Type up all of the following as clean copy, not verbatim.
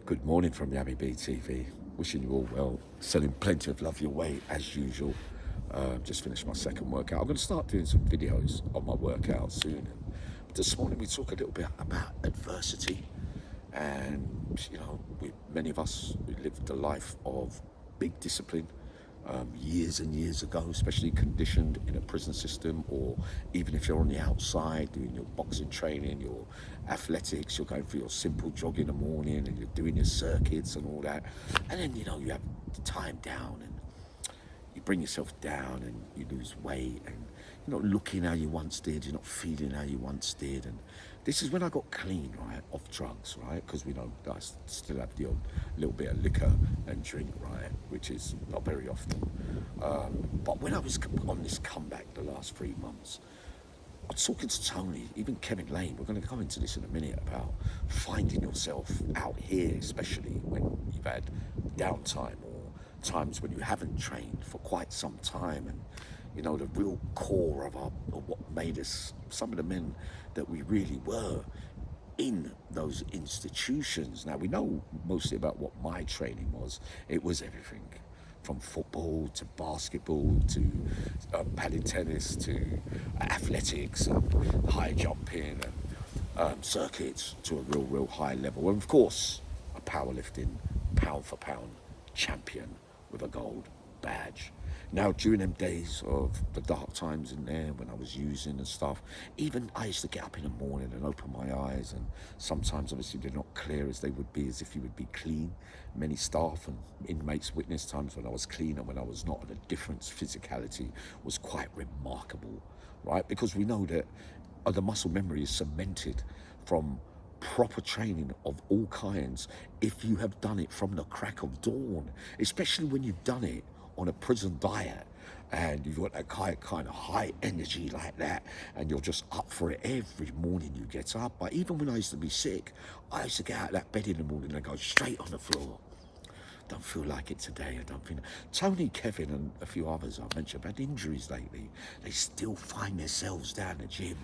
Good morning from Yami BTV. Wishing you all well. Sending plenty of love your way as usual. Just finished my second workout. I'm going to start doing some videos on my workout soon. But this morning we talk a little bit about adversity. And, many of us, we lived a life of big discipline years and years ago, especially conditioned in a prison system, or even if you're on the outside doing your boxing training, your athletics, you're going for your simple jog in the morning and you're doing your circuits and all that. And then, you have the time down and you bring yourself down and you lose weight and you're not looking how you once did, you're not feeling how you once did. And this is when I got clean, right, off drugs, right, because we know I still have the odd little bit of liquor and drink, right, which is not very often. But when I was on this comeback the last 3 months, I was talking to Tony, even Kevin Lane, we're going to go into this in a minute, about finding yourself out here, especially when you've had downtime or times when you haven't trained for quite some time. And the real core of what made us some of the men that we really were in those institutions. Now, we know mostly about what my training was. It was everything from football to basketball to paddle tennis to athletics and high jumping and circuits to a real high level. And of course, a powerlifting pound for pound champion with a gold badge. Now, during them days of the dark times in there when I was using and stuff, even I used to get up in the morning and open my eyes, and sometimes obviously they're not clear as they would be, as if you would be clean. Many staff and inmates witnessed times when I was clean and when I was not, and the difference physicality was quite remarkable, right? Because we know that the muscle memory is cemented from proper training of all kinds if you have done it from the crack of dawn, especially when you've done it on a prison diet and you've got that kind of high energy like that and you're just up for it every morning you get up. But even when I used to be sick, I used to get out of that bed in the morning and go straight on the floor. Don't feel like it today. I don't feel. Tony, Kevin and a few others I've mentioned have had injuries lately. They still find themselves down the gym.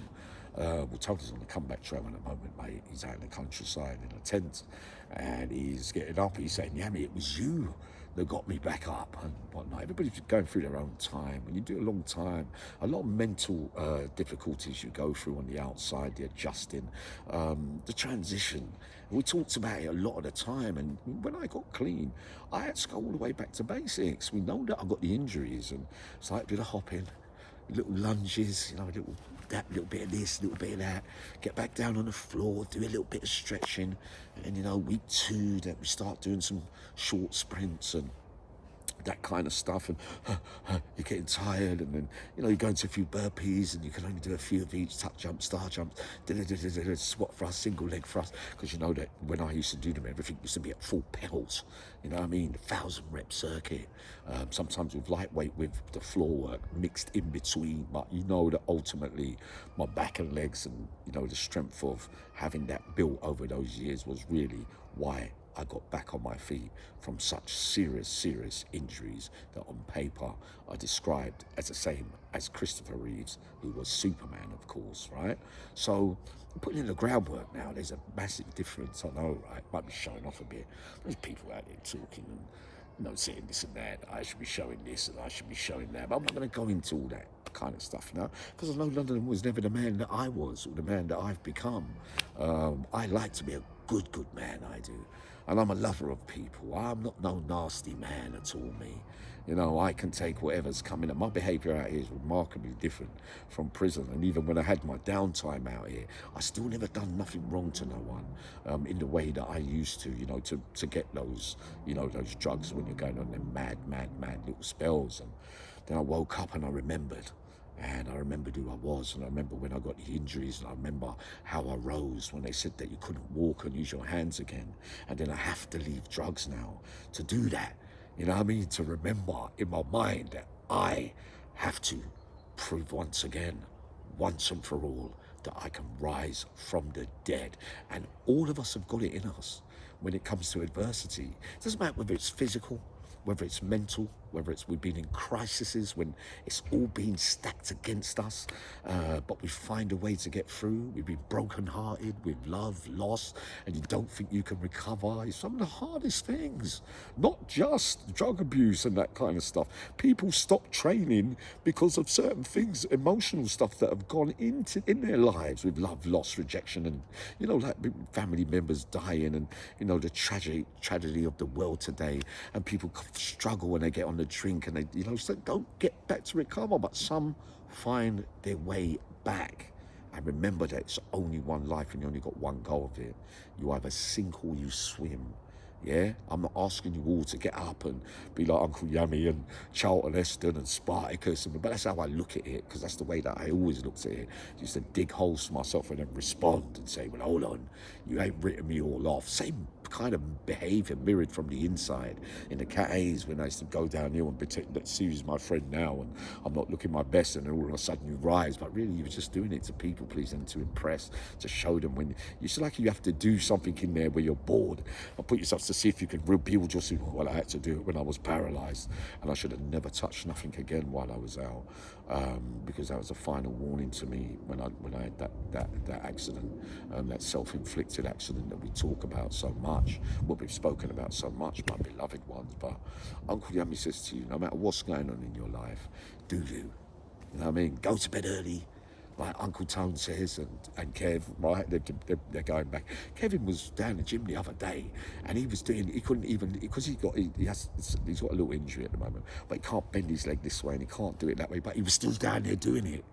Well, Tony's on the comeback trail at the moment, mate. He's out in the countryside in a tent and he's getting up. He's saying, Yami, it was you that got me back up and whatnot. Everybody's going through their own time. When you do a long time, a lot of mental difficulties you go through on the outside, the adjusting, the transition. We talked about it a lot of the time, and when I got clean, I had to go all the way back to basics. We know that I got the injuries, and it's like a bit of hopping, little lunges, a little bit of this, a little bit of that, get back down on the floor, do a little bit of stretching, and week 2 that we start doing some short sprints and that kind of stuff, and you're getting tired, and then you go into a few burpees and you can only do a few of each, tuck jump, star jumps, squat thrust, single leg thrust, because that when I used to do them, everything used to be at full pedals, 1,000 rep circuit, sometimes with lightweight with the floor work mixed in between. But that ultimately my back and legs and the strength of having that built over those years was really why I got back on my feet from such serious injuries that on paper are described as the same as Christopher Reeves, who was Superman, of course, right? So putting in the groundwork now, there's a massive difference. I know, right? Might be showing off a bit. There's people out there talking and saying this and that. I should be showing this and I should be showing that. But I'm not going to go into all that kind of stuff now, because I know London was never the man that I was or the man that I've become. I like to be a good man, I do. And I'm a lover of people. I'm not no nasty man at all, me. I can take whatever's coming. And my behaviour out here is remarkably different from prison. And even when I had my downtime out here, I still never done nothing wrong to no one in the way that I used to get those, those drugs when you're going on them mad little spells. And then I woke up and I remembered. And I remembered who I was, and I remember when I got the injuries, and I remember how I rose when they said that you couldn't walk and use your hands again. And then I have to leave drugs now to do that. To remember in my mind that I have to prove once again, once and for all, that I can rise from the dead. And all of us have got it in us when it comes to adversity. It doesn't matter whether it's physical, whether it's mental, whether it's we've been in crises when it's all been stacked against us, but we find a way to get through. We've been brokenhearted with love, loss, and you don't think you can recover. It's some of the hardest things, not just drug abuse and that kind of stuff. People stop training because of certain things, emotional stuff that have gone in their lives with love, loss, rejection, and, you know, like family members dying, and, you know, the tragedy of the world today, and people struggle when they get on the drink, and they, you know, so don't get back to recover, but some find their way back. And remember that it's only one life and you only got one goal of it. You either sink or you swim. Yeah, I'm not asking you all to get up and be like Uncle Yummy and Charlton Heston and Spartacus, but that's how I look at it, because that's the way that I always looked at it. Just to dig holes for myself and then respond and say, well, hold on, you ain't written me all off. Same kind of behaviour mirrored from the inside in the Cat A's when I used to go down here and pretend that Susie's my friend now and I'm not looking my best, and then all of a sudden you rise, but really you were just doing it to people please and to impress, to show them. When you feel like you have to do something in there where you're bored and put yourself to see if you can rebuild yourself. Well, I had to do it when I was paralysed, and I should have never touched nothing again while I was out, because that was a final warning to me when I had that accident, that self-inflicted accident that we talk about so much, what we've spoken about so much, my beloved ones. But Uncle Yummy says to you, no matter what's going on in your life, do you. You know what I mean? Go to bed early, like Uncle Tone says, and Kev, right? They're going back. Kevin was down the gym the other day, and he couldn't even, because he's got a little injury at the moment, but he can't bend his leg this way and he can't do it that way, but he was still down there doing it,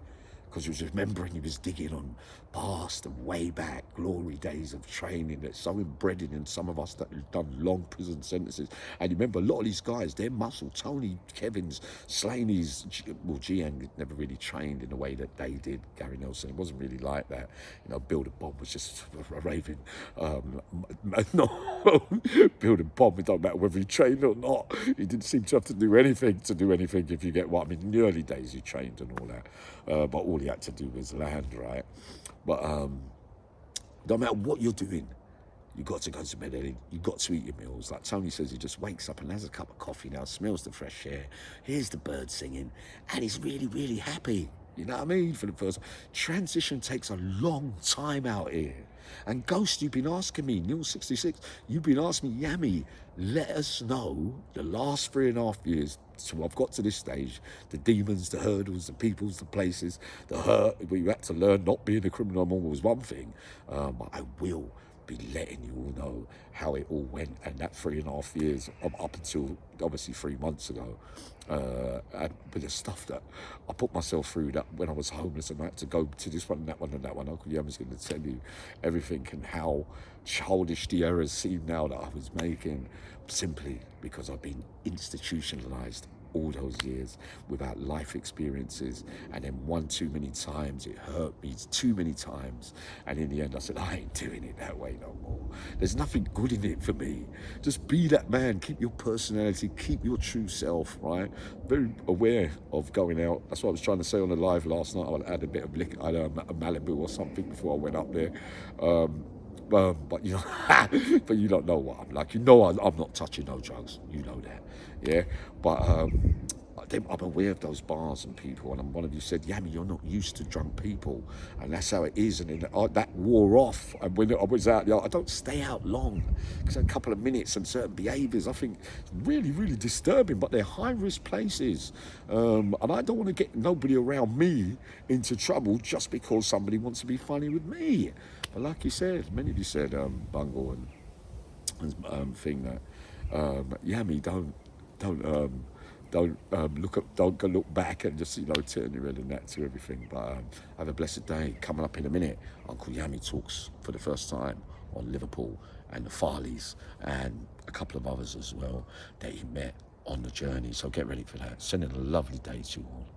because he was remembering, he was digging on past and way back glory days of training that's so embedded in some of us that have done long prison sentences. And you remember a lot of these guys, their muscle, Tony, Kevin's, Slaney's, well, GN never really trained in the way that they did, Gary Nelson. It wasn't really like that. You know, Builder Bob was just a raving, no, Builder Bob, it don't matter whether he trained or not. He didn't seem to have to do anything if you get what I mean. In the early days he trained and all that, but all he had to do was land, right? But no matter what you're doing, you got to go to bed early. You got to eat your meals. Like Tony says, he just wakes up and has a cup of coffee now, smells the fresh air, hears the birds singing, and he's really, really happy. You know what I mean? For the first transition takes a long time out here. And Ghost, you've been asking me, Neil66, you've been asking me, Yummy, let us know the last 3.5 years, so I've got to this stage, the demons, the hurdles, the peoples, the places, the hurt, where you had to learn not being a criminal was one thing, but I will be letting you all know how it all went, and that 3.5 years up until obviously 3 months ago, and with the stuff that I put myself through, that when I was homeless and I had to go to this one and that one and that one. Uncle Yum's going to tell you everything and how childish the errors seem now that I was making, simply because I've been institutionalized all those years without life experiences, and then one too many times it hurt me too many times, and in the end I said, I ain't doing it that way no more. There's nothing good in it for me. Just be that man, keep your personality, keep your true self, right? Very aware of going out. That's what I was trying to say on the live last night. I had a bit of liquor, I had a Malibu or something before I went up there, but you know, but you don't know what I'm like. You know, I'm not touching no drugs. You know that, yeah. But I'm aware of those bars and people, and one of you said, Yummy, you're not used to drunk people, and that's how it is. And then that wore off, and when I was out, I don't stay out long, because a couple of minutes and certain behaviours I think really, really disturbing, but they're high-risk places, and I don't want to get nobody around me into trouble just because somebody wants to be funny with me. But like you said, many of you said, Bungle and thing that, Yummy, don't look back and just, turn your head and that to everything. But have a blessed day. Coming up in a minute, Uncle Yummy talks for the first time on Liverpool and the Farleys and a couple of others as well that he met on the journey. So get ready for that. Sending a lovely day to you all.